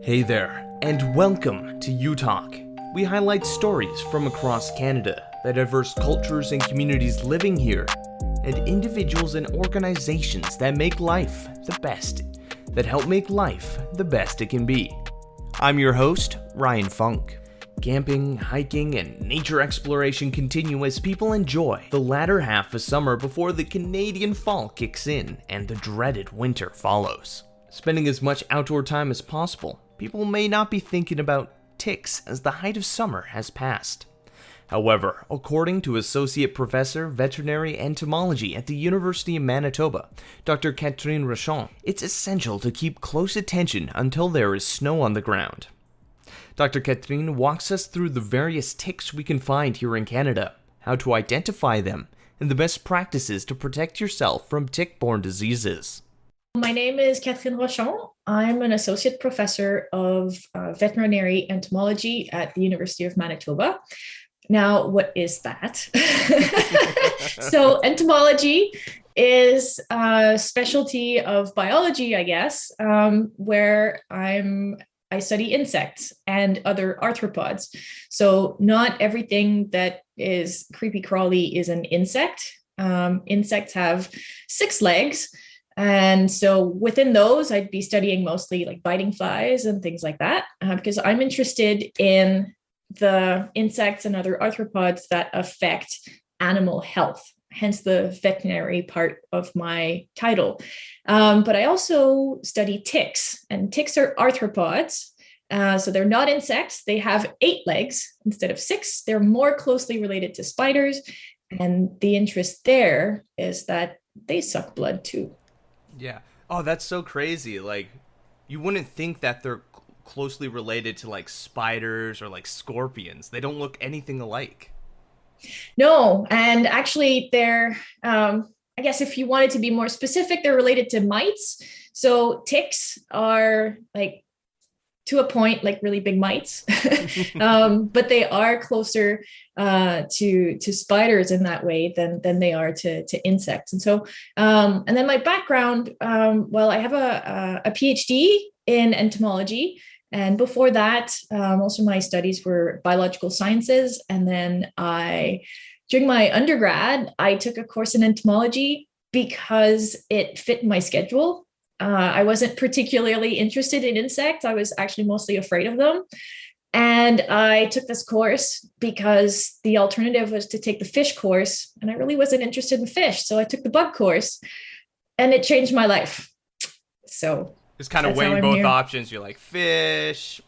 Hey there, and welcome to U Talk. We highlight stories from across Canada, the diverse cultures and communities living here, and individuals and organizations that make life the best, that help make life the best it can be. I'm your host, Ryan Funk. Camping, hiking, and nature exploration continue as people enjoy the latter half of summer before the Canadian fall kicks in and the dreaded winter follows. Spending as much outdoor time as possible, people may not be thinking about ticks as the height of summer has passed. However, according to Associate Professor Veterinary Entomology at the University of Manitoba, Dr. Kateryn Rochon, it's essential to keep close attention until there is snow on the ground. Dr. Kateryn walks us through the various ticks we can find here in Canada, how to identify them, and the best practices to protect yourself from tick-borne diseases. My name is Kateryn Rochon. I'm an associate professor of veterinary entomology at the University of Manitoba. Now, what is that? So entomology is a specialty of biology, I guess, where I study insects and other arthropods. So not everything that is creepy crawly is an insect. Insects have 6 legs. And so within those, I'd be studying mostly like biting flies and things like that, because I'm interested in the insects and other arthropods that affect animal health, hence the veterinary part of my title. But I also study ticks, and ticks are arthropods. So they're not insects. They have 8 legs instead of 6. They're more closely related to spiders. And the interest there is that they suck blood too. Yeah. Oh, that's so crazy. Like, you wouldn't think that they're closely related to like spiders or like scorpions. They don't look anything alike. No, and actually they're, I guess if you wanted to be more specific, they're related to mites. So ticks are like, to a point, like really big mites, but they are closer to spiders in that way than they are to insects. And so, and then my background, well, I have a PhD in entomology, and before that, most of my studies were biological sciences. And then during my undergrad, I took a course in entomology because it fit my schedule. I wasn't particularly interested in insects. I was actually mostly afraid of them. And I took this course because the alternative was to take the fish course. And I really wasn't interested in fish. So I took the bug course and it changed my life. So It's kind of weighing both options. You're like, fish,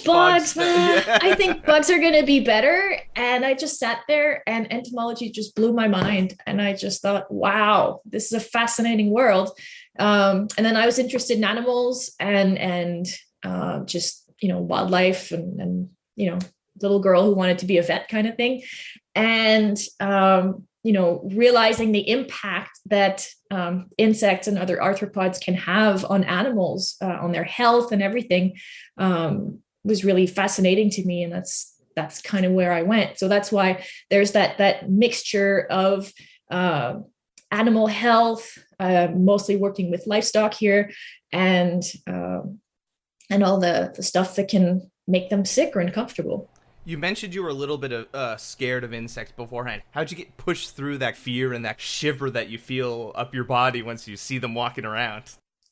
bugs. Yeah. I think bugs are going to be better. And I just sat there and entomology just blew my mind. And I just thought, wow, this is a fascinating world. And then I was interested in animals and just, wildlife and, little girl who wanted to be a vet kind of thing. And, realizing the impact that insects and other arthropods can have on animals, on their health and everything, was really fascinating to me. And that's kind of where I went. So that's why there's that mixture of animal health, mostly working with livestock here, and all the stuff that can make them sick or uncomfortable. You mentioned you were a little bit scared of insects beforehand. How'd you get pushed through that fear and that shiver that you feel up your body once you see them walking around?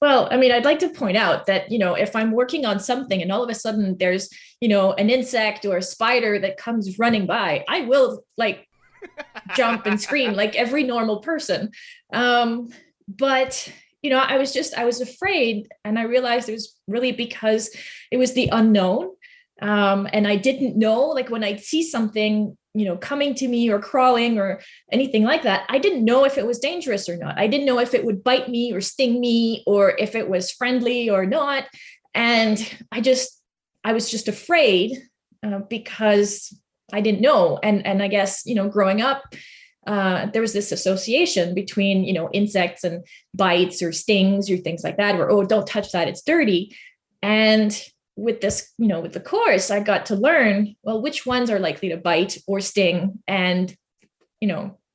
Well, I mean, I'd like to point out that, if I'm working on something and all of a sudden there's, an insect or a spider that comes running by, I will like jump and scream like every normal person. But, I was afraid, and I realized it was really because it was the unknown. And I didn't know, like when I'd see something, coming to me or crawling or anything like that, I didn't know if it was dangerous or not. I didn't know if it would bite me or sting me or if it was friendly or not. And I was just afraid because I didn't know. And I guess, growing up, there was this association between, insects and bites or stings or things like that, or, oh, don't touch that, it's dirty. And with this, with the course, I got to learn, well, which ones are likely to bite or sting. And,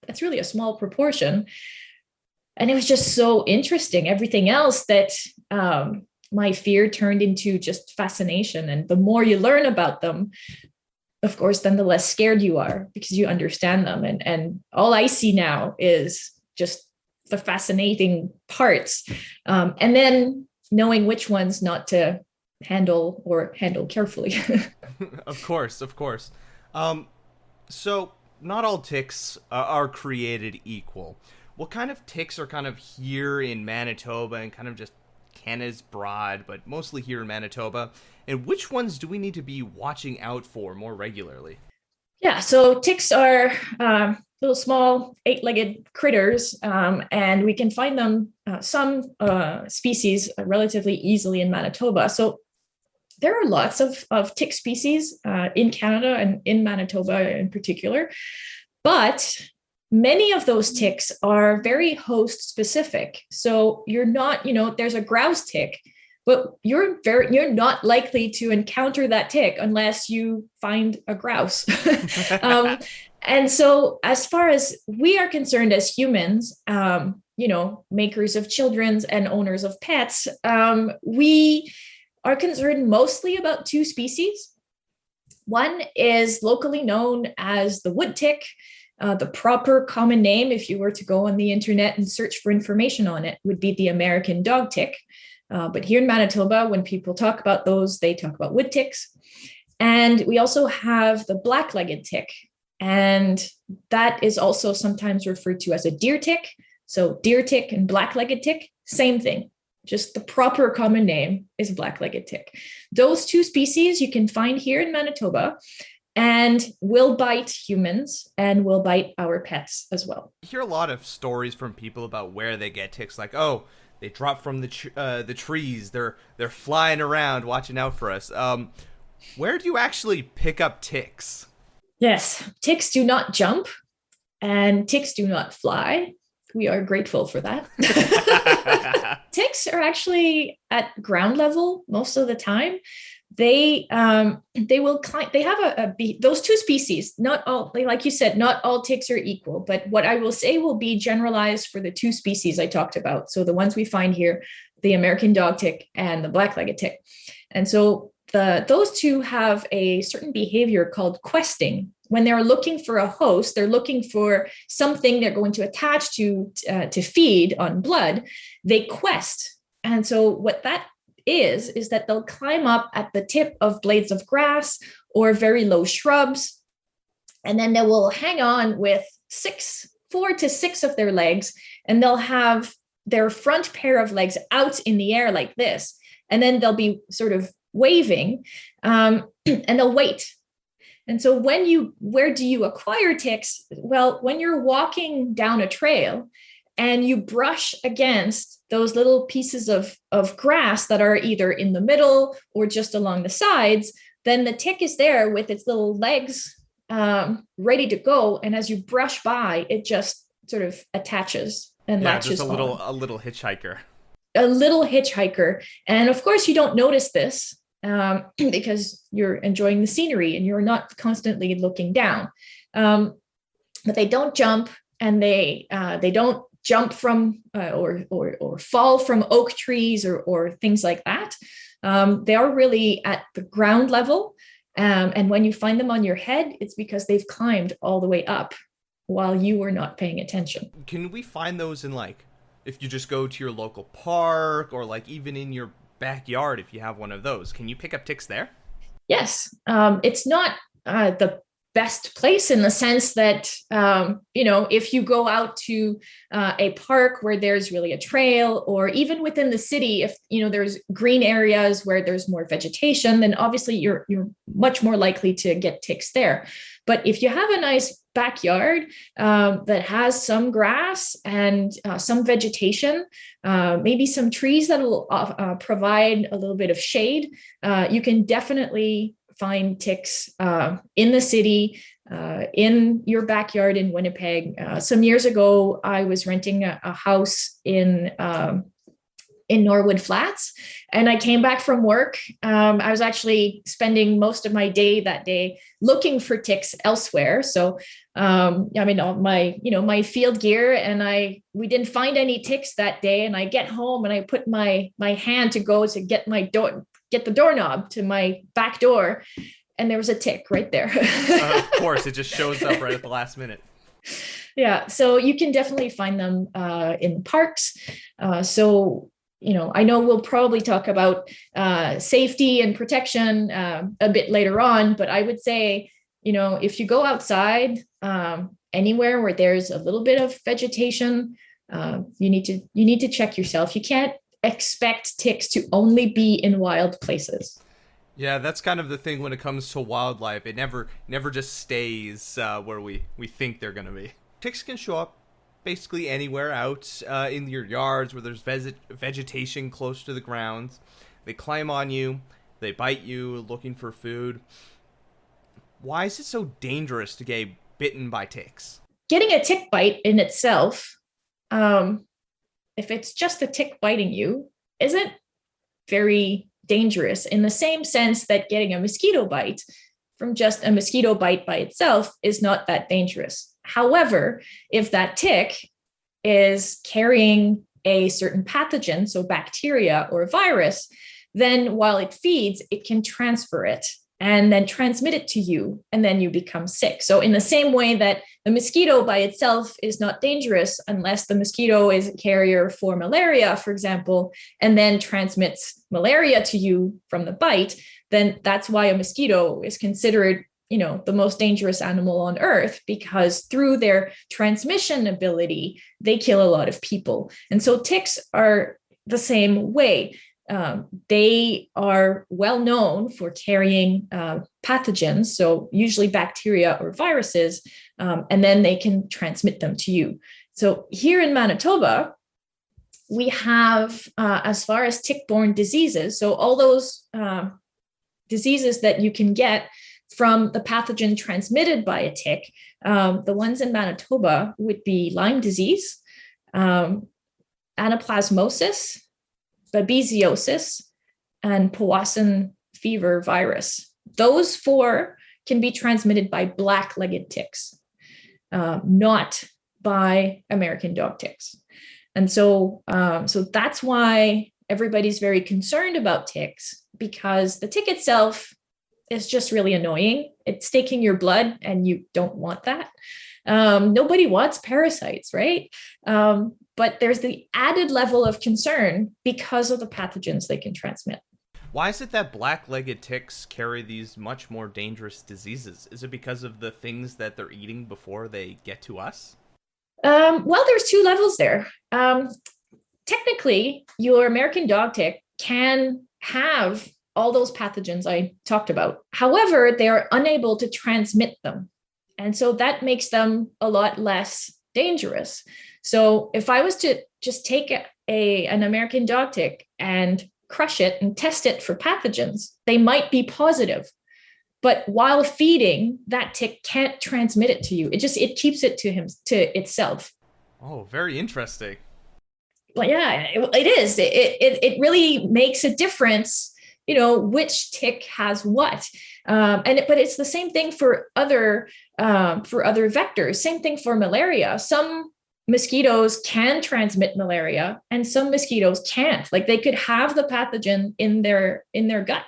that's really a small proportion. And it was just so interesting. Everything else that my fear turned into just fascination. And the more you learn about them, of course, then the less scared you are because you understand them. And all I see now is just the fascinating parts. And then knowing which ones not to handle or handle carefully. Of course, of course. So not all ticks are created equal. What kind of ticks are kind of here in Manitoba and kind of just Canada's broad, but mostly here in Manitoba? And which ones do we need to be watching out for more regularly? Yeah, so ticks are little small eight-legged critters, and we can find them, some species, relatively easily in Manitoba. So there are lots of tick species in Canada and in Manitoba in particular, but many of those ticks are very host specific. So you're not, there's a grouse tick, but you're not likely to encounter that tick unless you find a grouse. And so as far as we are concerned as humans, makers of children's and owners of pets, we are concerned mostly about two species. One is locally known as the wood tick. The proper common name, if you were to go on the internet and search for information on it, would be the American dog tick. But here in Manitoba, when people talk about those, they talk about wood ticks. And we also have the black-legged tick. And that is also sometimes referred to as a deer tick. So deer tick and black-legged tick, same thing. Just the proper common name is black-legged tick. Those two species you can find here in Manitoba and will bite humans and will bite our pets as well. I hear a lot of stories from people about where they get ticks, like, oh, they drop from the trees, they're flying around watching out for us. Where do you actually pick up ticks? Yes, ticks do not jump and ticks do not fly. We are grateful for that. Ticks are actually at ground level most of the time. They will climb. They have those two species. Not all, like you said, not all ticks are equal. But what I will say will be generalized for the two species I talked about. So the ones we find here, the American dog tick and the black-legged tick. And so those two have a certain behavior called questing. When they're looking for a host, they're looking for something they're going to attach to feed on blood. They quest. And so what that is that they'll climb up at the tip of blades of grass or very low shrubs, and then they will hang on with 4 to 6 of their legs, and they'll have their front pair of legs out in the air like this, and then they'll be sort of waving, and they'll wait. And so where do you acquire ticks? Well, when you're walking down a trail and you brush against those little pieces of grass that are either in the middle or just along the sides, then the tick is there with its little legs ready to go. And as you brush by, it just sort of attaches and latches just on. a little hitchhiker. A little hitchhiker. And of course, you don't notice this because you're enjoying the scenery and you're not constantly looking down. But they don't jump, and they don't jump from or fall from oak trees or things like that. They are really at the ground level. And when you find them on your head, it's because they've climbed all the way up while you were not paying attention. Can we find those in, like, if you just go to your local park, or like even in your backyard, if you have one of those, can you pick up ticks there? Yes. It's not the best place in the sense that, if you go out to a park where there's really a trail, or even within the city, if, there's green areas where there's more vegetation, then obviously you're much more likely to get ticks there. But if you have a nice backyard that has some grass and some vegetation, maybe some trees that will provide a little bit of shade, you can definitely find ticks in the city, in your backyard in Winnipeg. Some years ago, I was renting a house in in Norwood Flats. And I came back from work. I was actually spending most of my day that day looking for ticks elsewhere. So, all my field gear, and we didn't find any ticks that day. And I get home and I put my hand to go to get the doorknob to my back door. And there was a tick right there. Of course, it just shows up right at the last minute. Yeah, so you can definitely find them in parks. I know we'll probably talk about safety and protection a bit later on, but I would say, if you go outside anywhere where there's a little bit of vegetation, you need to check yourself. You can't expect ticks to only be in wild places. Yeah, that's kind of the thing when it comes to wildlife. It never just stays where we think they're going to be. Ticks can show up basically anywhere out in your yards where there's vegetation close to the ground. They climb on you. They bite you looking for food. Why is it so dangerous to get bitten by ticks? Getting a tick bite in itself, if it's just a tick biting you, isn't very dangerous in the same sense that getting a mosquito bite from just a mosquito bite by itself is not that dangerous. However, if that tick is carrying a certain pathogen, so bacteria or virus, then while it feeds, it can transfer it and then transmit it to you, and then you become sick. So in the same way that the mosquito by itself is not dangerous unless the mosquito is a carrier for malaria, for example, and then transmits malaria to you from the bite, then that's why a mosquito is considered, the most dangerous animal on earth, because through their transmission ability, they kill a lot of people. And so ticks are the same way. They are well known for carrying pathogens, so usually bacteria or viruses, and then they can transmit them to you. So here in Manitoba, we have, as far as tick-borne diseases, so all those diseases that you can get from the pathogen transmitted by a tick, the ones in Manitoba would be Lyme disease, anaplasmosis, babesiosis, and Powassan fever virus. Those 4 can be transmitted by black-legged ticks, not by American dog ticks. And so that's why everybody's very concerned about ticks, because the tick itself is just really annoying. It's taking your blood, and you don't want that. Nobody wants parasites, right? But there's the added level of concern because of the pathogens they can transmit. Why is it that black-legged ticks carry these much more dangerous diseases? Is it because of the things that they're eating before they get to us? Well, there's 2 levels there. Technically, your American dog tick can have all those pathogens I talked about. However, they are unable to transmit them. And so that makes them a lot less dangerous. So if I was to just take an American dog tick and crush it and test it for pathogens, they might be positive. But while feeding, that tick can't transmit it to you. It keeps it to itself. Oh, very interesting. Well, yeah, it is. It really makes a difference, which tick has what. But it's the same thing for other vectors. Same thing for malaria. Some mosquitoes can transmit malaria and some mosquitoes can't. Like they could have the pathogen in their gut,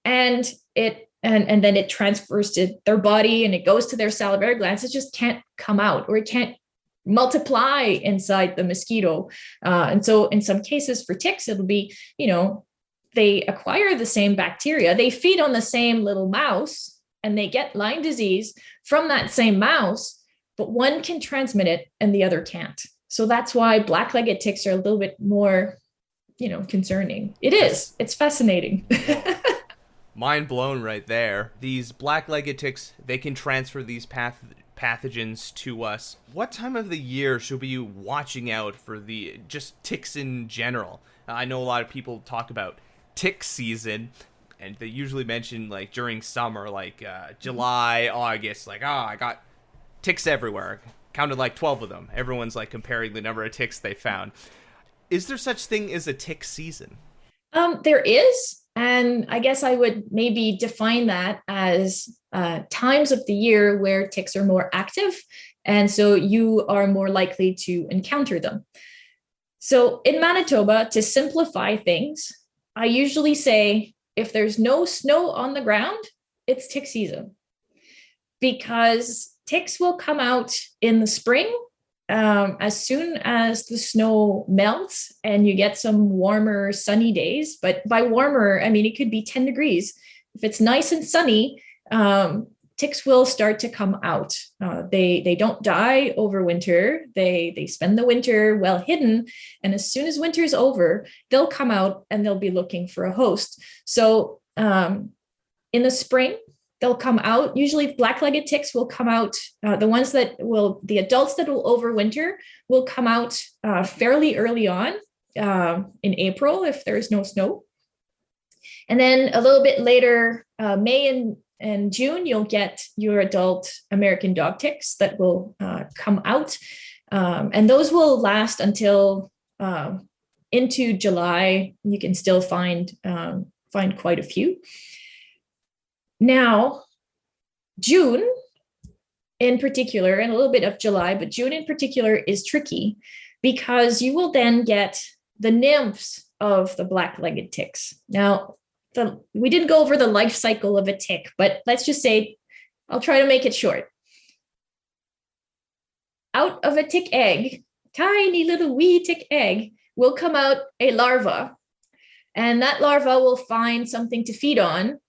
and then it transfers to their body and it goes to their salivary glands. It just can't come out, or it can't multiply inside the mosquito. And so in some cases for ticks, it'll be, they acquire the same bacteria. They feed on the same little mouse and they get Lyme disease from that same mouse, but one can transmit it and the other can't. So that's why black-legged ticks are a little bit more, concerning. It's fascinating. Mind blown right there. These black-legged ticks, they can transfer these pathogens to us. What time of the year should we be watching out for the just ticks in general? I know a lot of people talk about tick season, and they usually mention like during summer, like July, August, like, I got ticks everywhere. Counted like 12 of them. Everyone's like comparing the number of ticks they found. is there such thing as a tick season? There is, and I guess I would maybe define that as times of the year where ticks are more active, and so you are more likely to encounter them. So in Manitoba, to simplify things, I usually say if there's no snow on the ground, it's tick season, because ticks will come out in the spring as soon as the snow melts and you get some warmer, sunny days. But by warmer, I mean, it could be 10 degrees. If it's nice and sunny, ticks will start to come out. They don't die over winter. They spend the winter well hidden. And as soon as winter's over, they'll come out and they'll be looking for a host. So in the spring, they'll come out. Usually black-legged ticks will come out. The adults that will overwinter will come out fairly early on in April if there's no snow. And then a little bit later, May and June, you'll get your adult American dog ticks that will come out. And those will last until into July. You can still find quite a few. Now, June in particular, and a little bit of July, but June in particular is tricky because you will then get the nymphs of the black-legged ticks. Now, we didn't go over the life cycle of a tick, but let's just say, I'll try to make it short. Out of a tick egg, tiny little wee tick egg, will come out a larva, and that larva will find something to feed on.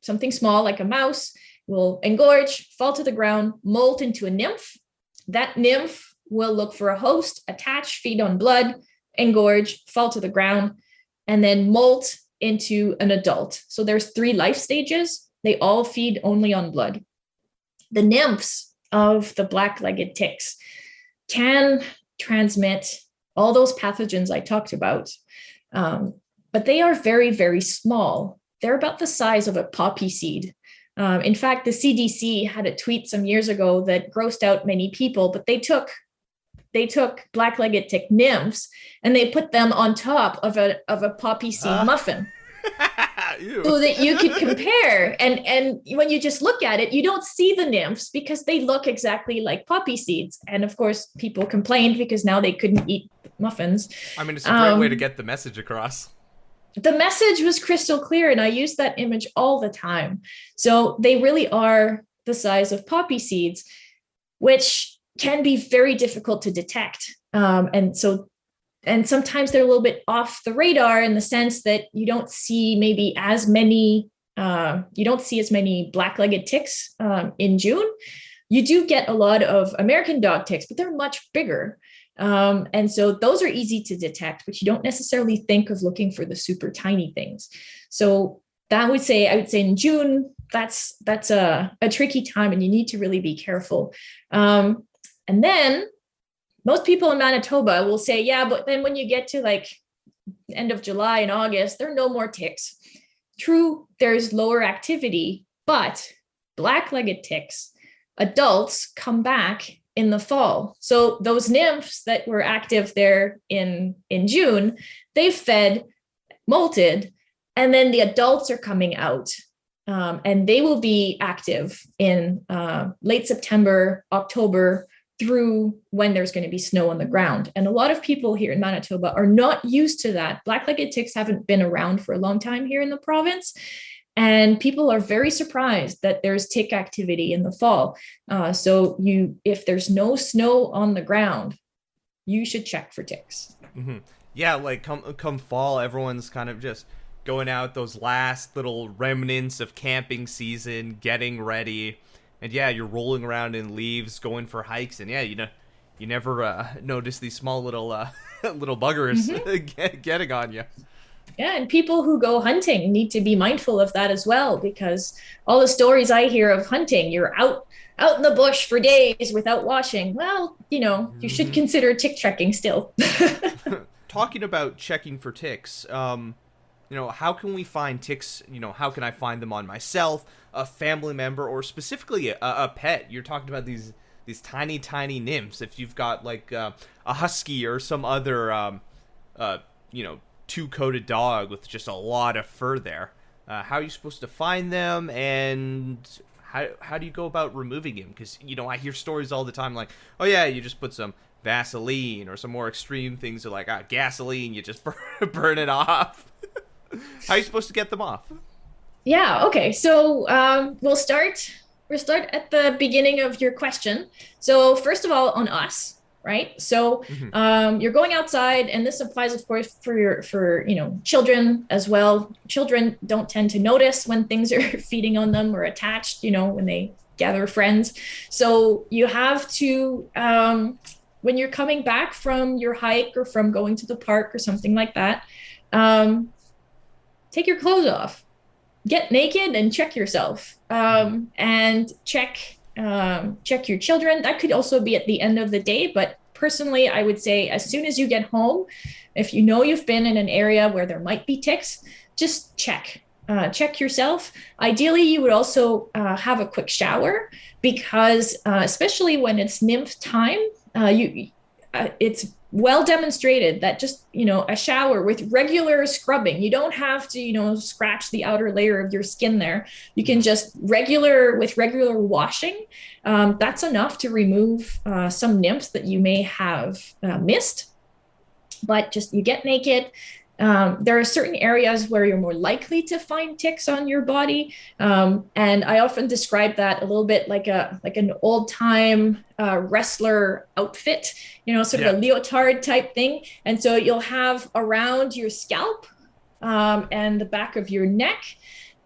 Something small like a mouse will engorge, fall to the ground, molt into a nymph. That nymph will look for a host, attach, feed on blood, engorge, fall to the ground, and then molt into an adult. So there's 3 life stages. They all feed only on blood. The nymphs of the black-legged ticks can transmit all those pathogens I talked about, but they are very, very small. They're about the size of a poppy seed. In fact, the CDC had a tweet some years ago that grossed out many people, but they took black-legged tick nymphs and they put them on top of a poppy seed muffin. So that you could compare. And when you just look at it, you don't see the nymphs because they look exactly like poppy seeds. And of course, people complained because now they couldn't eat muffins. I mean, it's a great way to get the message across. The message was crystal clear, and I use that image all the time. So they really are the size of poppy seeds, which can be very difficult to detect. And sometimes they're a little bit off the radar in the sense that you don't see maybe as many black-legged ticks in June. You do get a lot of American dog ticks, but they're much bigger. And so those are easy to detect, but you don't necessarily think of looking for the super tiny things. So I would say in June, that's a tricky time and you need to really be careful. And then most people in Manitoba will say, yeah, but then when you get to like end of July and August, there are no more ticks. True, there's lower activity, but black-legged ticks, adults come back in the fall. So those nymphs that were active there in June, they fed, molted, and then the adults are coming out. And they will be active in late September, October, through when there's going to be snow on the ground. And a lot of people here in Manitoba are not used to that. Black-legged ticks haven't been around for a long time here in the province. And people are very surprised that there's tick activity in the fall. So if there's no snow on the ground, you should check for ticks. Mm-hmm. Yeah, like come fall, everyone's kind of just going out, those last little remnants of camping season, getting ready. And yeah, you're rolling around in leaves, going for hikes, and yeah, you never notice these small little little buggers getting on you. Yeah, and people who go hunting need to be mindful of that as well, because all the stories I hear of hunting, you're out in the bush for days without washing. Well, you should consider tick checking still. Talking about checking for ticks, how can we find ticks? How can I find them on myself, a family member, or specifically a pet? You're talking about these tiny, tiny nymphs. If you've got like a husky or some other two-coated dog with just a lot of fur there. How are you supposed to find them, and how do you go about removing him? Because, I hear stories all the time like, oh yeah, you just put some Vaseline, or some more extreme things are like gasoline, you just burn it off. How are you supposed to get them off? Yeah, okay. So we'll start at the beginning of your question. So first of all, on us. Right. So you're going outside, and this applies, of course, for children as well. Children don't tend to notice when things are feeding on them or attached, when they gather friends. So you have to, when you're coming back from your hike or from going to the park or something like that, take your clothes off, get naked and check yourself, and check your children. That could also be at the end of the day, but personally, I would say as soon as you get home, if you've been in an area where there might be ticks, just check yourself. Ideally, you would also have a quick shower, because especially when it's nymph time, it's well demonstrated that just a shower with regular scrubbing, you don't have to scratch the outer layer of your skin there. You can just regular washing, that's enough to remove some nymphs that you may have missed. But just you get naked. There are certain areas where you're more likely to find ticks on your body, and I often describe that a little bit like an old time wrestler outfit, sort of a leotard type thing. And so you'll have around your scalp and the back of your neck,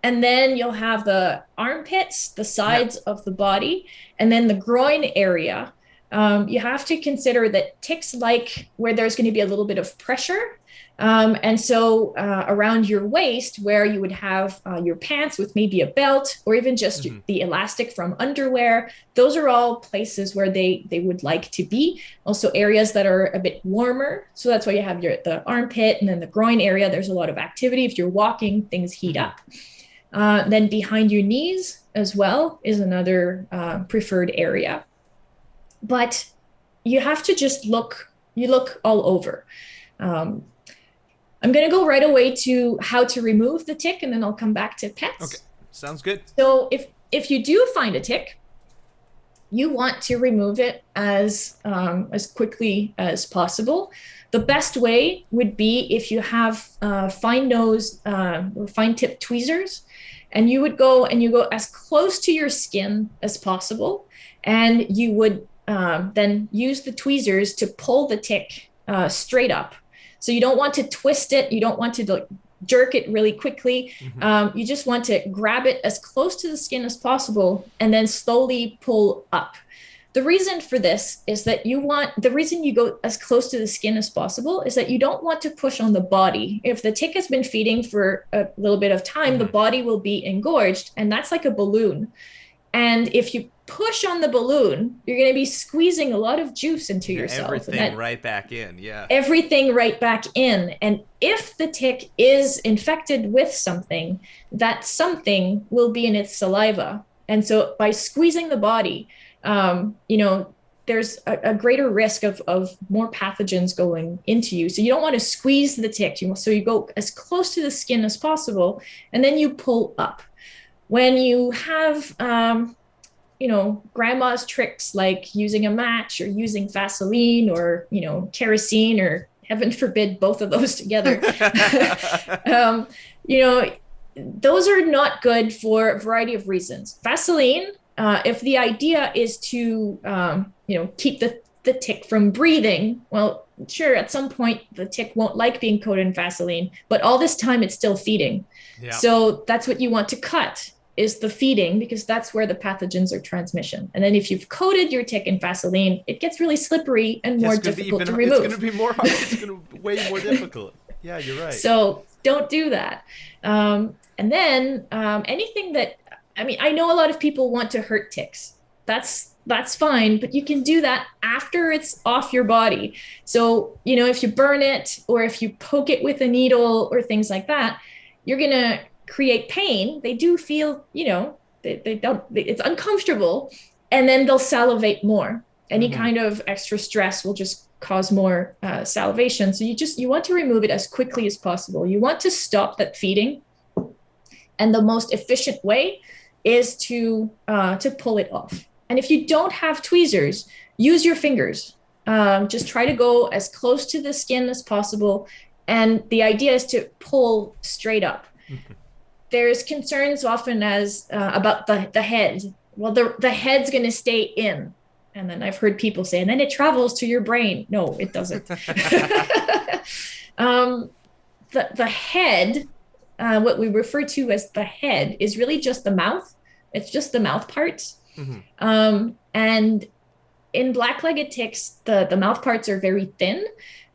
and then you'll have the armpits, the sides of the body, and then the groin area. You have to consider that ticks like where there's going to be a little bit of pressure. And so around your waist, where you would have your pants with maybe a belt, or even just the elastic from underwear, those are all places where they would like to be. Also areas that are a bit warmer. So that's why you have the armpit, and then the groin area. There's a lot of activity. If you're walking, things heat up. Then behind your knees as well is another preferred area. But you have to just look all over. I'm going to go right away to how to remove the tick, and then I'll come back to pets. Okay, sounds good. So if you do find a tick, you want to remove it as quickly as possible. The best way would be if you have fine nose or fine tip tweezers, and you go as close to your skin as possible, and you would then use the tweezers to pull the tick straight up. So you don't want to twist it. You don't want to jerk it really quickly. You just want to grab it as close to the skin as possible and then slowly pull up. The reason for this is that the reason you go as close to the skin as possible is that you don't want to push on the body. If the tick has been feeding for a little bit of time, the body will be engorged, and that's like a balloon. And if you push on the balloon, you're going to be squeezing a lot of juice into yourself. Everything right back in, Everything right back in. And if the tick is infected with something, that something will be in its saliva. And so by squeezing the body, there's a greater risk of more pathogens going into you. So you don't want to squeeze the tick. So you go as close to the skin as possible, and then you pull up. When you have, grandma's tricks like using a match or using Vaseline or, kerosene, or heaven forbid, both of those together, those are not good for a variety of reasons. Vaseline, if the idea is to, keep the tick from breathing, well, sure, at some point the tick won't like being coated in Vaseline, but all this time it's still feeding. Yeah. So that's what you want to cut, is the feeding, because that's where the pathogens are transmission. And then if you've coated your tick in Vaseline, it gets really slippery and more difficult to remove. It's going to be more hard. It's going to be way more difficult. Yeah, you're right. So don't do that. And then anything that, I know a lot of people want to hurt ticks. That's fine, but you can do that after it's off your body. So, if you burn it, or if you poke it with a needle or things like that, you're going to create pain. They do feel, it's uncomfortable, and then they'll salivate more. Any kind of extra stress will just cause more salivation. So you want to remove it as quickly as possible. You want to stop that feeding. And the most efficient way is to pull it off. And if you don't have tweezers, use your fingers. Just try to go as close to the skin as possible. And the idea is to pull straight up. There's concerns often as about the head. Well, the head's going to stay in. And then I've heard people say, and then it travels to your brain. No, it doesn't. The head, what we refer to as the head, is really just the mouth. It's just the mouth parts. And in black-legged ticks, the mouth parts are very thin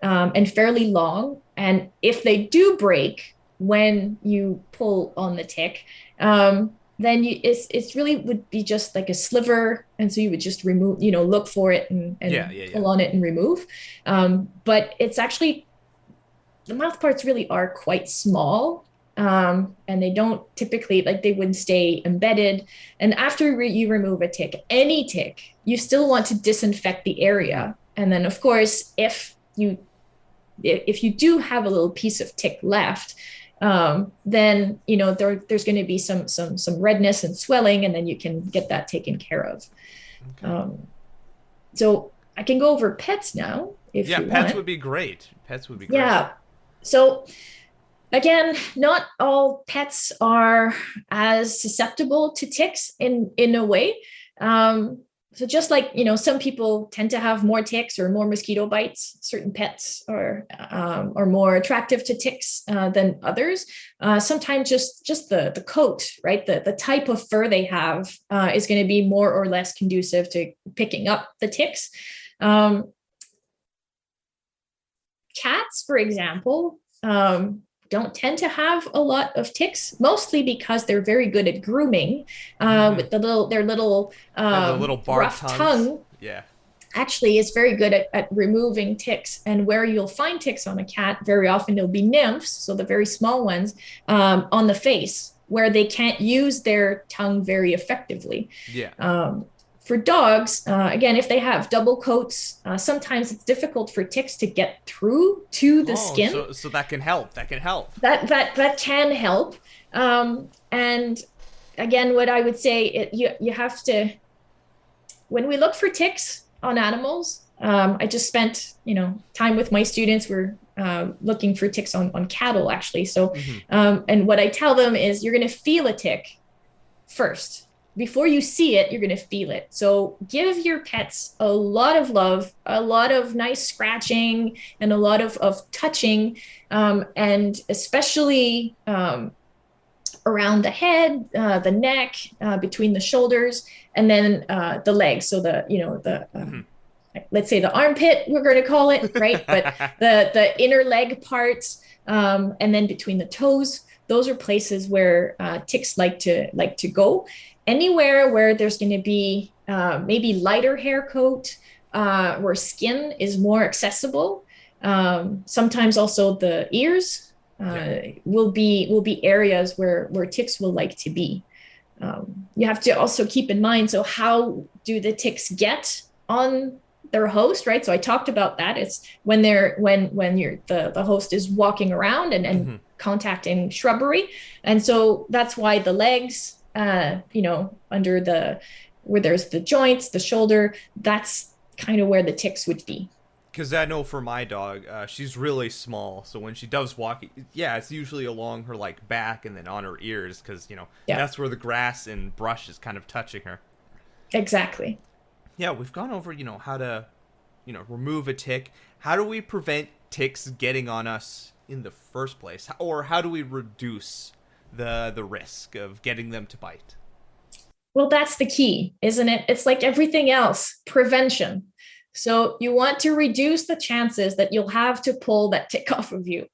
and fairly long. And if they do break when you pull on the tick, then it's really would be just like a sliver. And so you would just remove, look for it and pull on it and remove. But it's actually, the mouth parts really are quite small. And they don't typically, they wouldn't stay embedded. And after you remove a tick, any tick, you still want to disinfect the area. And then of course, if you do have a little piece of tick left, then there's going to be some redness and swelling, and then you can get that taken care of. Okay. So I can go over pets now if you want. Yeah, pets would be great. Yeah. So again, not all pets are as susceptible to ticks in a way. So just like, some people tend to have more ticks or more mosquito bites, certain pets are more attractive to ticks than others. Sometimes just the coat, right? The type of fur they have is going to be more or less conducive to picking up the ticks. Cats, for example, don't tend to have a lot of ticks, mostly because they're very good at grooming with their little rough tongue. Yeah, actually is very good at removing ticks. And where you'll find ticks on a cat, very often there'll be nymphs, so the very small ones, on the face, where they can't use their tongue very effectively. Yeah. For dogs, again, if they have double coats, sometimes it's difficult for ticks to get through to the skin. So that can help. That can help. That can help. And again, what I would say, you have to, when we look for ticks on animals, I just spent time with my students. We're looking for ticks on cattle, actually. So, and what I tell them is, you're going to feel a tick first. Before you see it, you're going to feel it. So give your pets a lot of love, a lot of nice scratching, and a lot of touching, and especially around the head, the neck, between the shoulders, and then the legs. So let's say the armpit, we're going to call it, right? But the inner leg parts, and then between the toes, those are places where ticks like to go. Anywhere where there's going to be maybe lighter hair coat, where skin is more accessible. Sometimes also the ears will be areas where ticks will like to be. You have to also keep in mind, so how do the ticks get on their host, right? So I talked about that. It's when the host is walking around and contacting shrubbery. And so that's why the legs, under where there's the joints, the shoulder, that's kind of where the ticks would be. Because I know for my dog, she's really small, so when she does walk, it's usually along her back and then on her ears, because that's where the grass and brush is kind of touching her. Exactly. Yeah, we've gone over how to remove a tick. How do we prevent ticks getting on us in the first place, or how do we reduce the risk of getting them to bite? Well, that's the key, isn't it? It's like everything else, prevention. So you want to reduce the chances that you'll have to pull that tick off of you.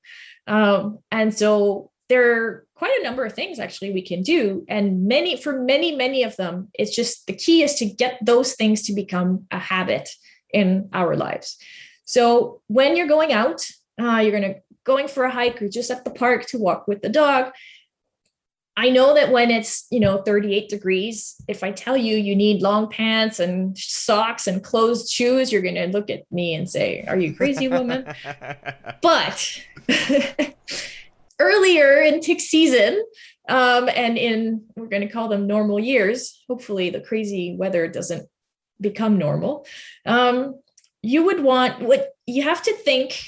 And so there are quite a number of things actually we can do. And many of them, it's just the key is to get those things to become a habit in our lives. So when you're going out, going for a hike or just at the park to walk with the dog, I know that when it's, 38 degrees, if I tell you you need long pants and socks and closed shoes, you're going to look at me and say, "Are you crazy, woman?" But earlier in tick season, and we're going to call them normal years, hopefully the crazy weather doesn't become normal. You would want, what you have to think,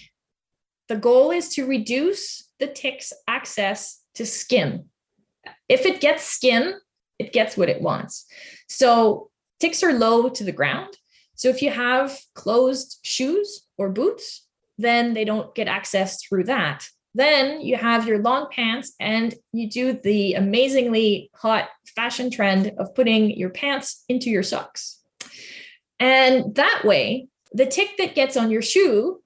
the goal is to reduce the tick's access to skin. If it gets skin, it gets what it wants. So ticks are low to the ground. So if you have closed shoes or boots, then they don't get access through that. Then you have your long pants, and you do the amazingly hot fashion trend of putting your pants into your socks. And that way, the tick that gets on your shoe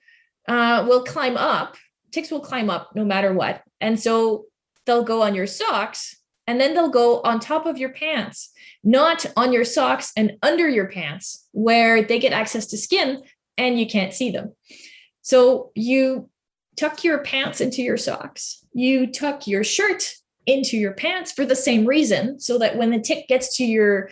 will climb up. Ticks will climb up no matter what. And so they'll go on your socks, and then they'll go on top of your pants, not on your socks and under your pants, where they get access to skin and you can't see them. So you tuck your pants into your socks. You tuck your shirt into your pants for the same reason, so that when the tick gets to your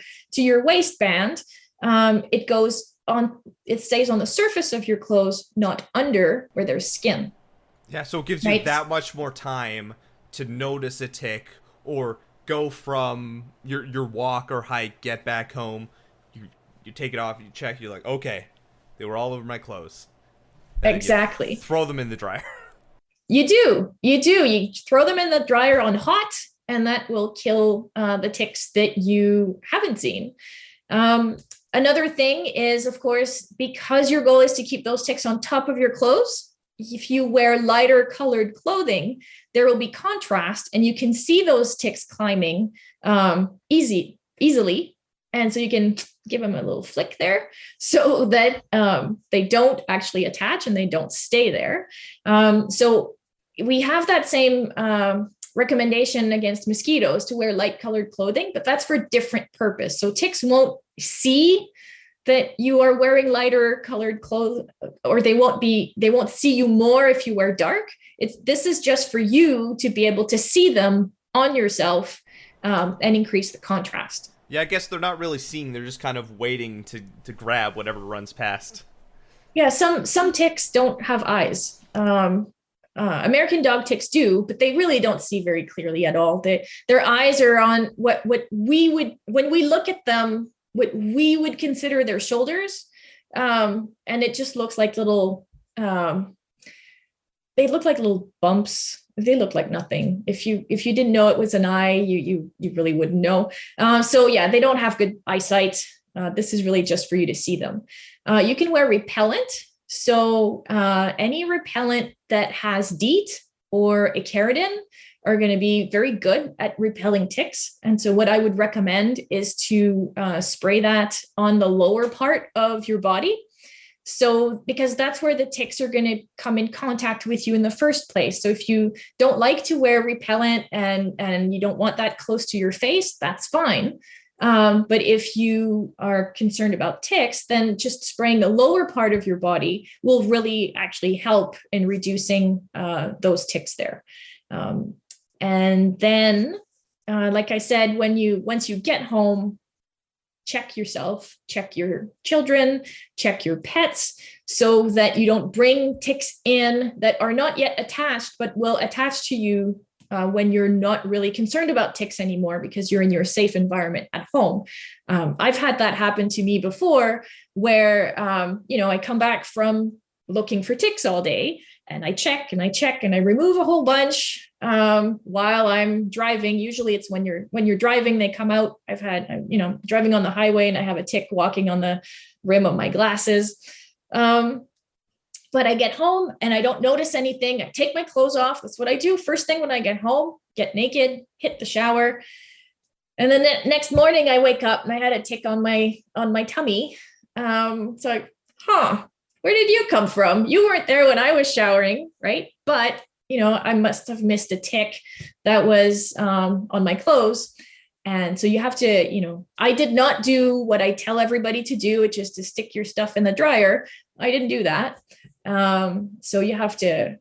waistband, it stays on the surface of your clothes, not under where there's skin. Yeah, so it gives you that much more time to notice a tick, or go from your walk or hike, get back home, you take it off, you check, you're like, okay, they were all over my clothes. And exactly. Throw them in the dryer. You do. You throw them in the dryer on hot, and that will kill the ticks that you haven't seen. Another thing is, of course, because your goal is to keep those ticks on top of your clothes, if you wear lighter colored clothing, there will be contrast, and you can see those ticks climbing easily. And so you can give them a little flick there, so that they don't actually attach and they don't stay there. So we have that same recommendation against mosquitoes to wear light colored clothing, but that's for different purpose. So ticks won't see that you are wearing lighter colored clothes, or they won't see you more if you wear dark. This is just for you to be able to see them on yourself and increase the contrast. Yeah, I guess they're not really seeing, they're just kind of waiting to grab whatever runs past. Yeah, some ticks don't have eyes. American dog ticks do, but they really don't see very clearly at all. Their eyes are on what we would, when we look at them, what we would consider their shoulders. And it just looks like little, they look like little bumps. They look like nothing. If you didn't know it was an eye, you really wouldn't know. So yeah, they don't have good eyesight. This is really just for you to see them. You can wear repellent. So any repellent that has DEET or Icaridin are going to be very good at repelling ticks. And so what I would recommend is to spray that on the lower part of your body. So, because that's where the ticks are going to come in contact with you in the first place. So if you don't like to wear repellent and you don't want that close to your face, that's fine. But if you are concerned about ticks, then just spraying the lower part of your body will really actually help in reducing those ticks there. And then, like I said, once you get home, check yourself, check your children, check your pets, so that you don't bring ticks in that are not yet attached, but will attach to you when you're not really concerned about ticks anymore, because you're in your safe environment at home. I've had that happen to me before, where I come back from looking for ticks all day, and I check and I remove a whole bunch while I'm driving. Usually it's when you're driving, they come out. I've had, driving on the highway and I have a tick walking on the rim of my glasses. But I get home and I don't notice anything. I take my clothes off. That's what I do first thing when I get home, get naked, hit the shower. And then the next morning I wake up and I had a tick on my tummy. So where did you come from? You weren't there when I was showering, right? But, I must have missed a tick that was on my clothes. And so you have to, I did not do what I tell everybody to do, which is to stick your stuff in the dryer. I didn't do that. So you have to,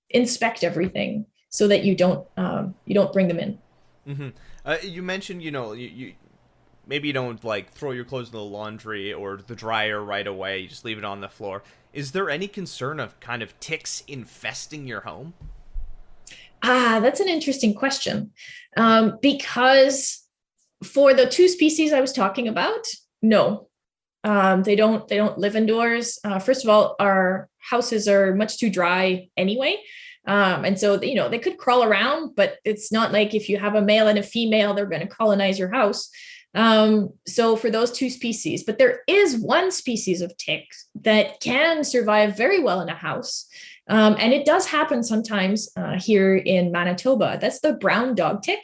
inspect everything so that you don't bring them in. Hmm. You mentioned, you maybe you don't like throw your clothes in the laundry or the dryer right away. You just leave it on the floor. Is there any concern of kind of ticks infesting your home? That's an interesting question. Because for the two species I was talking about, no, they don't live indoors. First of all, our houses are much too dry anyway. And so, they could crawl around, but it's not like if you have a male and a female, they're going to colonize your house. So for those two species, but there is one species of ticks that can survive very well in a house. And it does happen sometimes here in Manitoba. That's the brown dog tick.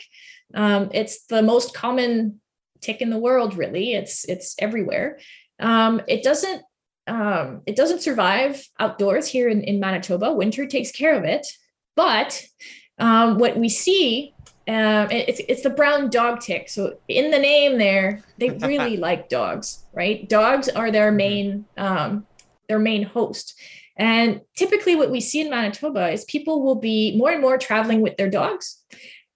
It's the most common tick in the world, really. It's everywhere. It doesn't survive outdoors here in Manitoba. Winter takes care of it. But what we see, it's the brown dog tick. So in the name there, they really like dogs, right? Dogs are their main host. And typically what we see in Manitoba is people will be more and more traveling with their dogs.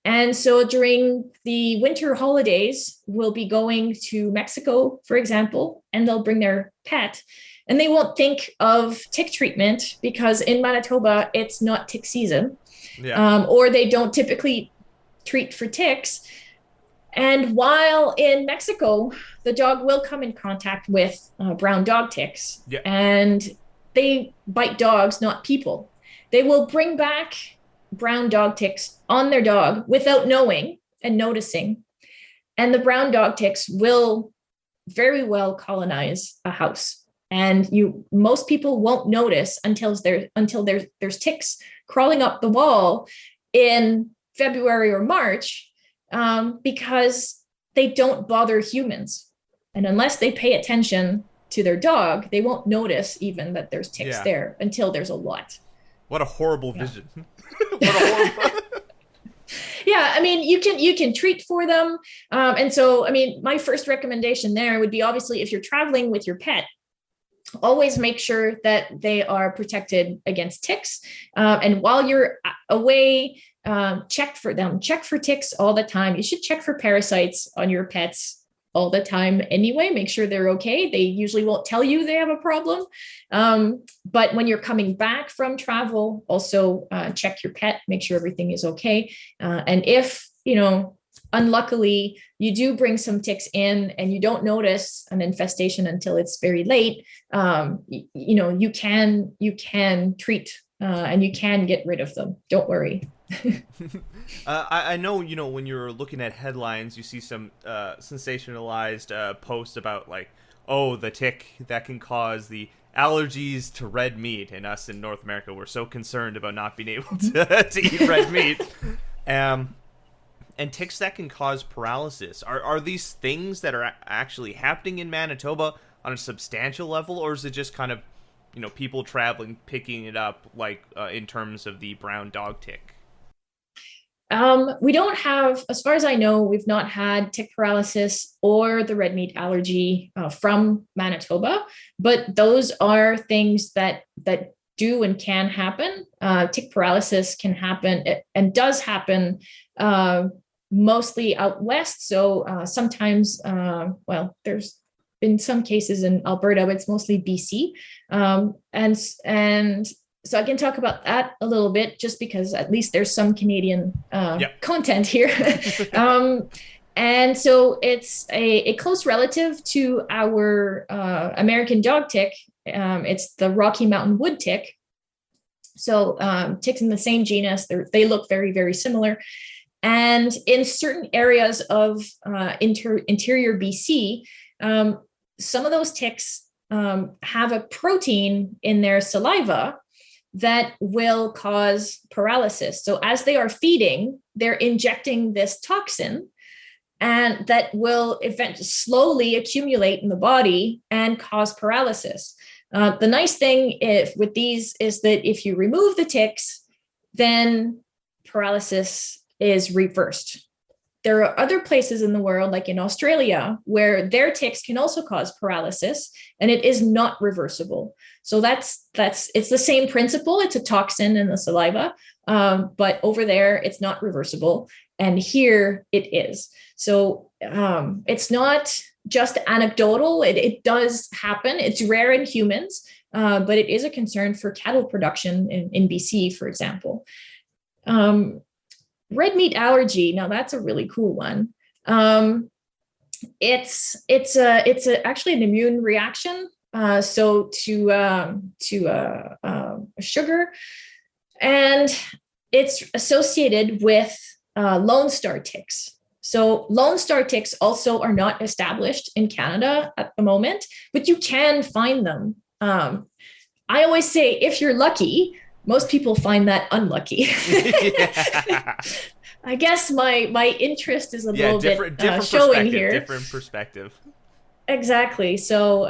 And so during the winter holidays, we'll be going to Mexico, for example, and they'll bring their pet. And they won't think of tick treatment because in Manitoba, it's not tick season. Yeah. Or they don't typically treat for ticks. And while in Mexico, the dog will come in contact with brown dog ticks. Yeah. And they bite dogs, not people. They will bring back brown dog ticks on their dog without knowing and noticing. And the brown dog ticks will very well colonize a house. And most people won't notice until there's ticks crawling up the wall in February or March, because they don't bother humans. And unless they pay attention to their dog, they won't notice even that there's ticks there until there's a lot. What a horrible vision. What a horrible... Yeah, I mean, you can treat for them. And so, I mean, my first recommendation there would be, obviously, if you're traveling with your pet, always make sure that they are protected against ticks. And while you're away, check for them. Check for ticks all the time. You should check for parasites on your pets all the time anyway. Make sure they're okay. They usually won't tell you they have a problem. But when you're coming back from travel, also check your pet, make sure everything is okay. And if, unluckily, you do bring some ticks in and you don't notice an infestation until it's very late, you can treat and you can get rid of them. Don't worry. I know, when you're looking at headlines, you see some sensationalized posts about the tick that can cause the allergies to red meat. And us in North America, we're so concerned about not being able to eat red meat. And ticks that can cause paralysis. Are these things that are actually happening in Manitoba on a substantial level, or is it just kind of, people traveling, picking it up, in terms of the brown dog tick? We don't have, as far as I know, we've not had tick paralysis or the red meat allergy from Manitoba, but those are things that do and can happen. Tick paralysis can happen and does happen mostly out west. So sometimes, there's been some cases in Alberta, but it's mostly BC. And so I can talk about that a little bit, just because at least there's some Canadian content here. And so it's a close relative to our American dog tick. It's the Rocky Mountain wood tick. So ticks in the same genus, they look very, very similar. And in certain areas of interior BC, some of those ticks have a protein in their saliva that will cause paralysis. So as they are feeding, they're injecting this toxin, and that will eventually slowly accumulate in the body and cause paralysis. The nice thing with these is that if you remove the ticks, then paralysis is reversed. There are other places in the world, like in Australia, where their ticks can also cause paralysis, and it is not reversible. So it's the same principle. It's a toxin in the saliva, But over there, it's not reversible. And here it is. So it's not just anecdotal. It does happen. It's rare in humans, but it is a concern for cattle production in BC, for example. Red meat allergy. Now that's a really cool one. It's actually an immune reaction. So to sugar, and it's associated with Lone Star ticks. So Lone Star ticks also are not established in Canada at the moment, but you can find them. I always say, if you're lucky, most people find that unlucky. I guess my interest is a little bit showing here. Different perspective. Exactly. So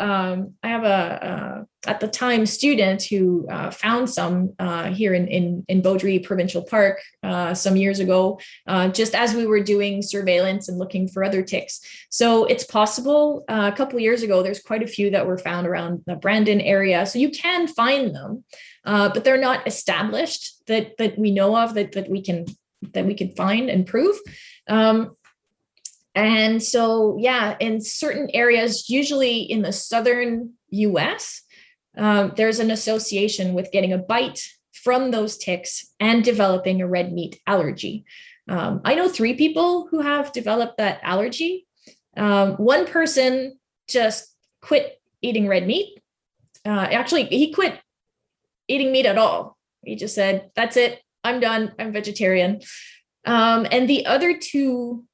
I have a at the time student who found some here in Beaudry Provincial Park some years ago, just as we were doing surveillance and looking for other ticks. So it's possible. A couple of years ago, there's quite a few that were found around the Brandon area. So you can find them, but they're not established that we know of that we can find and prove. And so, yeah, in certain areas, usually in the southern US, there's an association with getting a bite from those ticks and developing a red meat allergy. I know 3 people who have developed that allergy. One person just quit eating red meat. Actually, he quit eating meat at all. He just said, that's it. I'm done. I'm vegetarian. And the other 2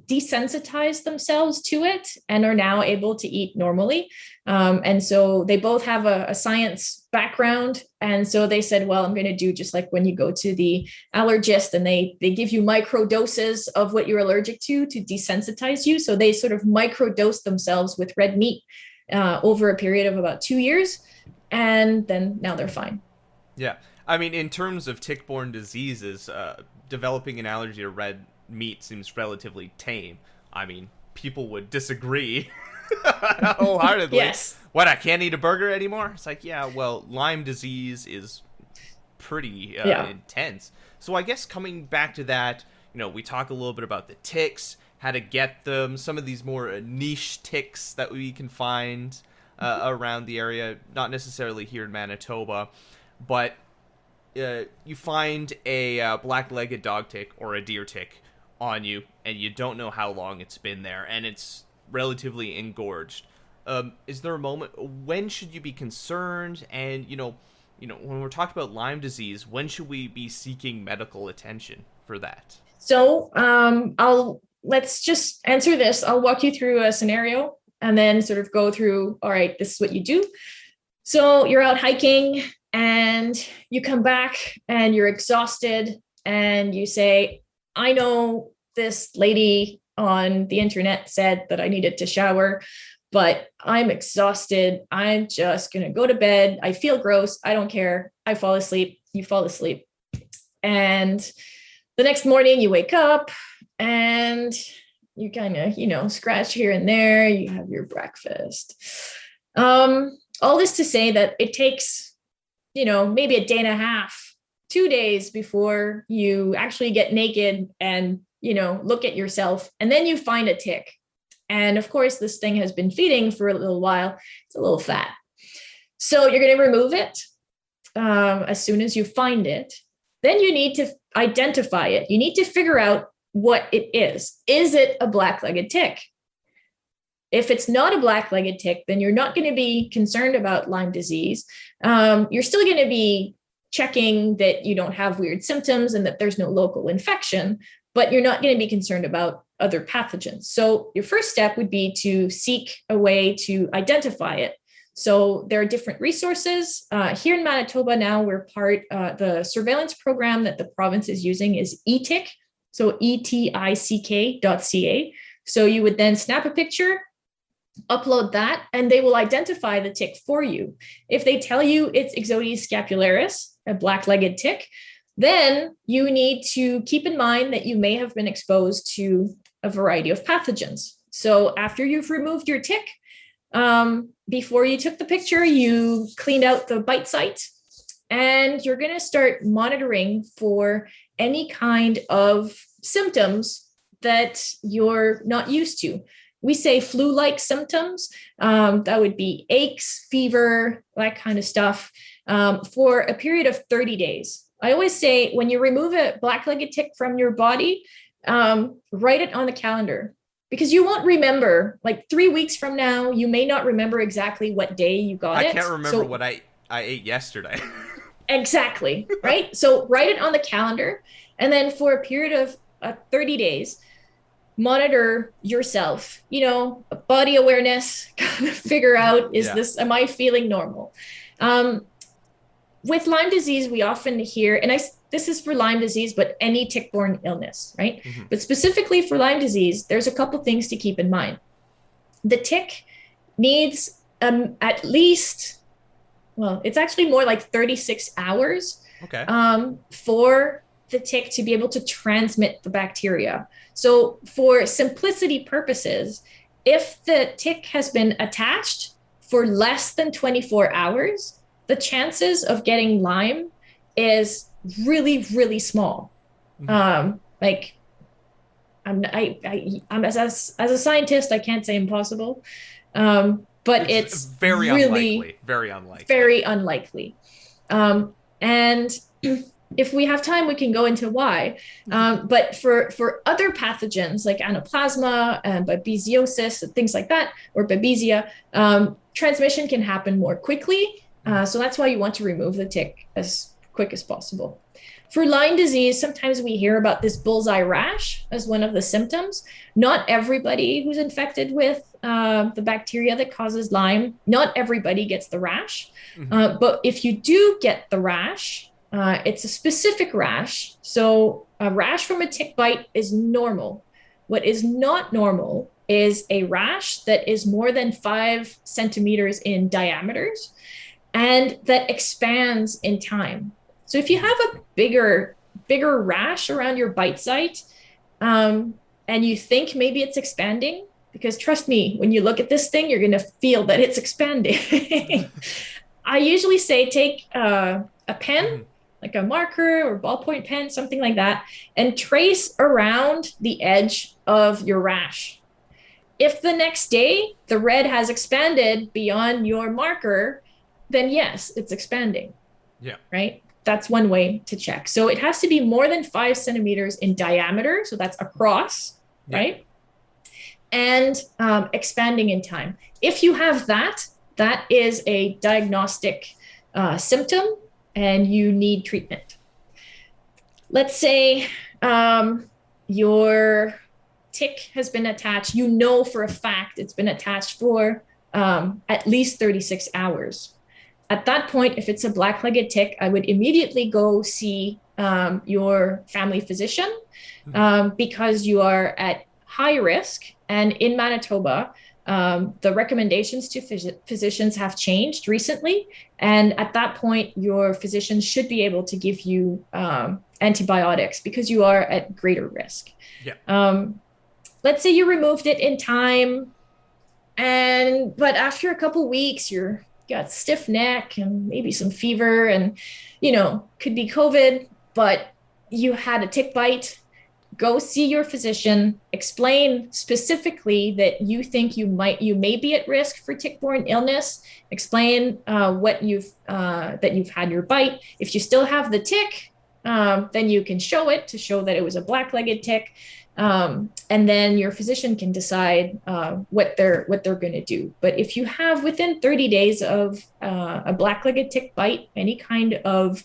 desensitized themselves to it and are now able to eat normally. And so they both have a science background. And so they said, well, I'm going to do just like when you go to the allergist and they give you micro doses of what you're allergic to desensitize you. So they sort of micro dose themselves with red meat over a period of about 2 years. And then now they're fine. Yeah. I mean, in terms of tick-borne diseases, developing an allergy to red meat seems relatively tame. I mean, people would disagree wholeheartedly. Yes. What, I can't eat a burger anymore? It's like, yeah, well, Lyme disease is pretty intense. So I guess coming back to that, we talk a little bit about the ticks, how to get them, some of these more niche ticks that we can find around the area, not necessarily here in Manitoba, but you find a black-legged dog tick or a deer tick on you, and you don't know how long it's been there, and it's relatively engorged. Is there a moment, when should you be concerned? And, when we're talking about Lyme disease, when should we be seeking medical attention for that? So let's just answer this. I'll walk you through a scenario and then sort of go through, all right, this is what you do. So you're out hiking and you come back and you're exhausted and you say, I know this lady on the internet said that I needed to shower, but I'm exhausted. I'm just going to go to bed. I feel gross. I don't care. I fall asleep. You fall asleep. And the next morning you wake up and you kind of, scratch here and there. You have your breakfast. All this to say that it takes, maybe a day and a half, 2 days before you actually get naked and, look at yourself. And then you find a tick. And of course, this thing has been feeding for a little while. It's a little fat. So you're going to remove it as soon as you find it. Then you need to identify it. You need to figure out what it is. Is it a black-legged tick? If it's not a black-legged tick, then you're not going to be concerned about Lyme disease. You're still going to be checking that you don't have weird symptoms and that there's no local infection, but you're not going to be concerned about other pathogens. So your first step would be to seek a way to identify it. So there are different resources. Here in Manitoba now, we're part, the surveillance program that the province is using is eTick, so etick.ca. So you would then snap a picture, upload that, and they will identify the tick for you. If they tell you it's Ixodes scapularis, a black-legged tick, then you need to keep in mind that you may have been exposed to a variety of pathogens. So after you've removed your tick, before you took the picture, you cleaned out the bite site and you're going to start monitoring for any kind of symptoms that you're not used to. We say flu-like symptoms. That would be aches, fever, that kind of stuff, for a period of 30 days. I always say when you remove a black-legged tick from your body, write it on the calendar, because you won't remember. Like 3 weeks from now, you may not remember exactly what day you got it. I can't remember what I ate yesterday. Exactly, right? So write it on the calendar, and then for a period of 30 days, monitor yourself, body awareness, kind of figure out, am I feeling normal? With Lyme disease, we often hear, and this is for Lyme disease, but any tick-borne illness, right? Mm-hmm. But specifically for Lyme disease, there's a couple things to keep in mind. The tick needs at least, well, it's actually more like 36 hours for the tick to be able to transmit the bacteria. So for simplicity purposes, if the tick has been attached for less than 24 hours, the chances of getting Lyme is really, really small. Mm-hmm. I'm as a scientist, I can't say impossible, but it's very really unlikely, very unlikely. And if we have time, we can go into why. But for other pathogens like anaplasma and babesiosis and things like that, or babesia, transmission can happen more quickly. So that's why you want to remove the tick as quick as possible. For Lyme disease, sometimes we hear about this bullseye rash as one of the symptoms. Not everybody who's infected with the bacteria that causes Lyme, not everybody gets the rash. Mm-hmm. But if you do get the rash, it's a specific rash. So a rash from a tick bite is normal. What is not normal is a rash that is more than 5 centimeters in diameters and that expands in time. So if you have a bigger rash around your bite site, and you think maybe it's expanding, because trust me, when you look at this thing, you're going to feel that it's expanding. I usually say take a pen, like a marker or ballpoint pen, something like that, and trace around the edge of your rash. If the next day the red has expanded beyond your marker, then yes, it's expanding. Yeah. Right? That's one way to check. So it has to be more than 5 centimeters in diameter. So that's across, right? And expanding in time. If you have that, that is a diagnostic symptom and you need treatment. Let's say your tick has been attached. You know for a fact it's been attached for at least 36 hours. At that point, if it's a black-legged tick, I would immediately go see your family physician because you are at high risk. And in Manitoba, the recommendations to physicians have changed recently. And at that point, your physician should be able to give you antibiotics because you are at greater risk. Yeah. Let's say you removed it in time, but after a couple weeks, you're got stiff neck and maybe some fever and, could be COVID, but you had a tick bite. Go see your physician, explain specifically that you think you may be at risk for tick-borne illness, explain that you've had your bite. If you still have the tick, then you can show it to show that it was a black-legged tick. And then your physician can decide what they're going to do. But if you have within 30 days of a black-legged tick bite, any kind of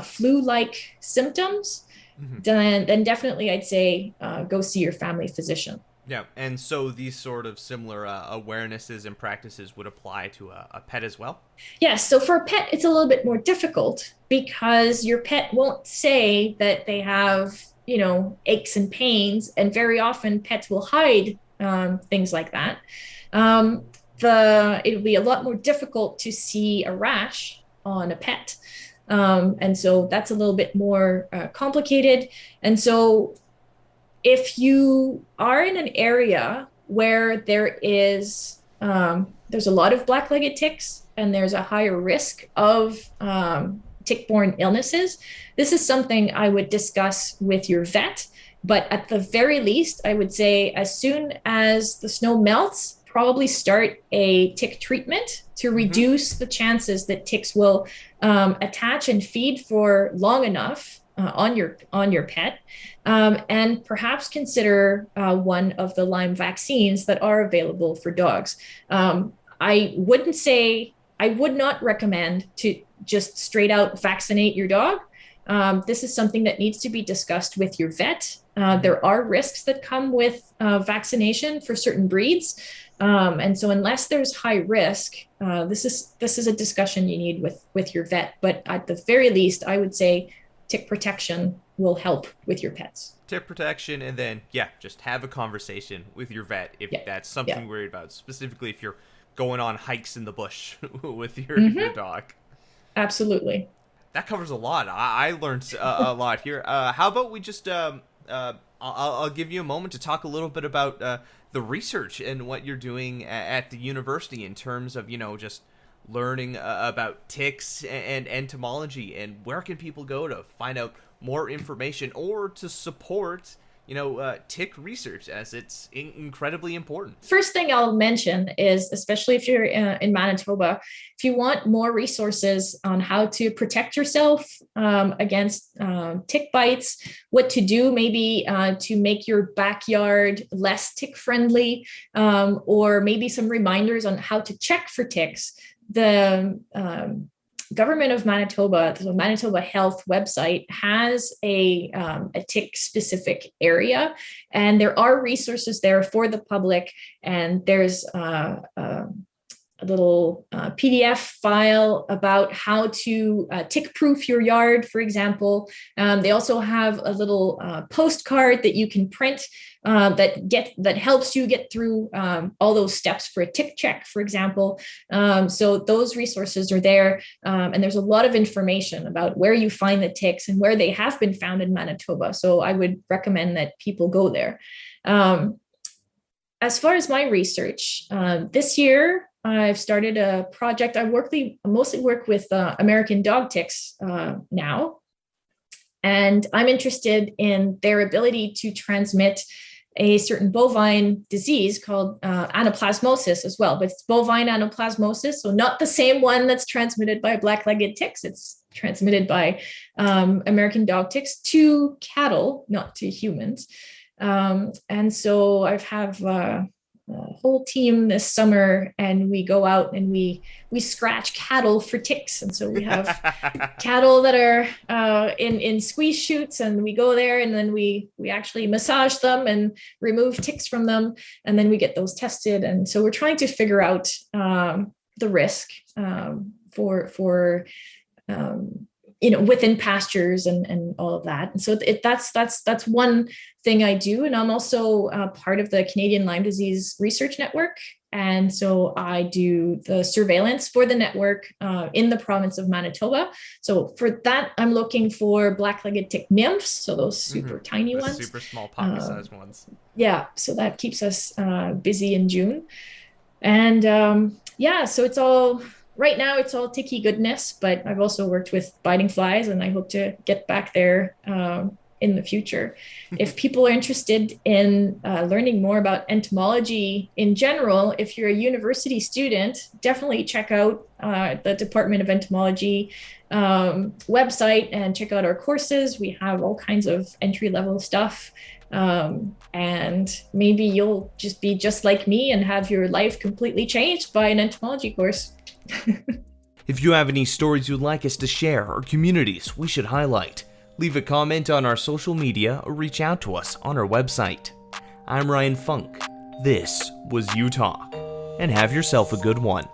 flu-like symptoms, then definitely I'd say go see your family physician. Yeah, and so these sort of similar awarenesses and practices would apply to a pet as well? Yes, so for a pet, it's a little bit more difficult because your pet won't say that they have aches and pains, and very often pets will hide things like that. It'll be a lot more difficult to see a rash on a pet. And so that's a little bit more complicated. And so if you are in an area where there's a lot of black-legged ticks and there's a higher risk of tick-borne illnesses, this is something I would discuss with your vet. But at the very least, I would say as soon as the snow melts, probably start a tick treatment to reduce the chances that ticks will attach and feed for long enough on your pet, and perhaps consider one of the Lyme vaccines that are available for dogs. I would not recommend to just straight out vaccinate your dog. This is something that needs to be discussed with your vet. There are risks that come with vaccination for certain breeds. And so unless there's high risk, this is a discussion you need with your vet. But at the very least, I would say tick protection will help with your pets. Tick protection, and then, just have a conversation with your vet if that's something you're worried about, specifically if you're going on hikes in the bush with your dog. Absolutely. That covers a lot. I learned a lot here. How about we just, I'll give you a moment to talk a little bit about the research and what you're doing at the university in terms of, just learning about ticks and entomology, and where can people go to find out more information or to support tick research, as it's incredibly important. First thing I'll mention is, especially if you're in Manitoba, if you want more resources on how to protect yourself against tick bites, what to do maybe to make your backyard less tick friendly, or maybe some reminders on how to check for ticks, the Government of Manitoba, the Manitoba Health website, has a tick-specific area, and there are resources there for the public. And there's a little PDF file about how to tick-proof your yard, for example. They also have a little postcard that you can print that helps you get through all those steps for a tick check, for example. So those resources are there, and there's a lot of information about where you find the ticks and where they have been found in Manitoba. So I would recommend that people go there. As far as my research, this year, I've started a project. I mostly work with American dog ticks now, and I'm interested in their ability to transmit a certain bovine disease called anaplasmosis as well, but it's bovine anaplasmosis, so not the same one that's transmitted by black-legged ticks. It's transmitted by American dog ticks to cattle, not to humans. And so I have a whole team this summer, and we go out and we scratch cattle for ticks. And so we have cattle that are in squeeze chutes, and we go there and then we actually massage them and remove ticks from them, and then we get those tested. And so we're trying to figure out the risk for within pastures and all of that. And so that's one thing I do. And I'm also part of the Canadian Lyme Disease Research Network. And so I do the surveillance for the network in the province of Manitoba. So for that, I'm looking for black-legged tick nymphs, so those super tiny ones. Super small pocket-sized ones. Yeah, so that keeps us busy in June. And so it's all... Right now, it's all ticky goodness, but I've also worked with biting flies, and I hope to get back there in the future. If people are interested in learning more about entomology in general, if you're a university student, definitely check out the Department of Entomology website and check out our courses. We have all kinds of entry-level stuff. And maybe you'll just be just like me and have your life completely changed by an entomology course. If you have any stories you'd like us to share or communities we should highlight, leave a comment on our social media or reach out to us on our website. I'm Ryan Funk. This was You Talk, and have yourself a good one.